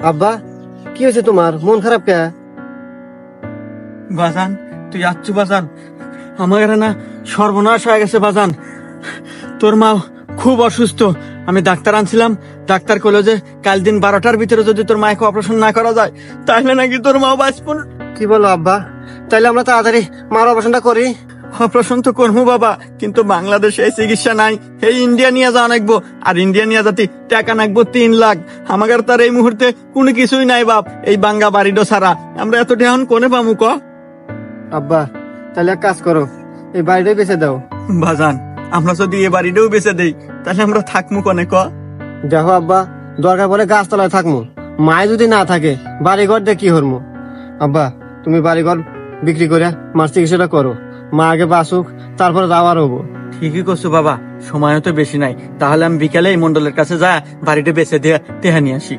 আব্বা, কি হয়েছে তোমার? মন খারাপ কে? বাজান, তুই যাচ্ছু বাজান? আমার না সর্বনাশ হয়ে গেছে বাজান। তোর মা খুব অসুস্থ। আমি ডাক্তার আনছিলাম, ডাক্তার কইলো যে কাল দিন 12টার ভিতরে যদি তোর মাকে অপারেশন না করা যায় তাহলে নাকি তোর মা বাঁচবো না। কি বলো আব্বা? তাইলে আমরা তাড়াতাড়ি মার অপারেশনটা করি। অপারেশন তো করবো বাবা, কিন্তু বাংলাদেশে এই চিকিৎসা নাই। এই ইন্ডিয়া নিয়ে যাওয়া নাকবো, আর ইন্ডিয়া নিয়ে যাতে টাকা নাকবো 3 লাখ। আমাদের তার এই মুহূর্তে কোনো কিছুই নাই বাপ, এই বাঙ্গা বাড়িটা ছাড়া। আমরা এত টাকা কোনে পামু ক? আব্বা, তাহলে এক কাজ করো, এই বাড়িটাই বেঁচে দাও। বাজান, আমরা যদি এ বাড়িটাও বেচে দেই তাহলে আমরা থাকমু কনে ক? দেখো আব্বা, দরকার পড়ে গাছতলায় থাকমু, মায় যদি না থাকে বাড়িঘর দিয়ে কি হরমু। আব্বা, তুমি বাড়িঘর বিক্রি করে মার চিকিৎসাটা করো, মা আগে বাঁচুক, তারপরে যাওয়ার হবো। ঠিকই করছো বাবা, সময়ও তো বেশি নাই। তাহলে আমি বিকেলে এই মন্ডলের কাছে যা বাড়িটা বেচে দিয়ে টেহা নিয়ে আসি।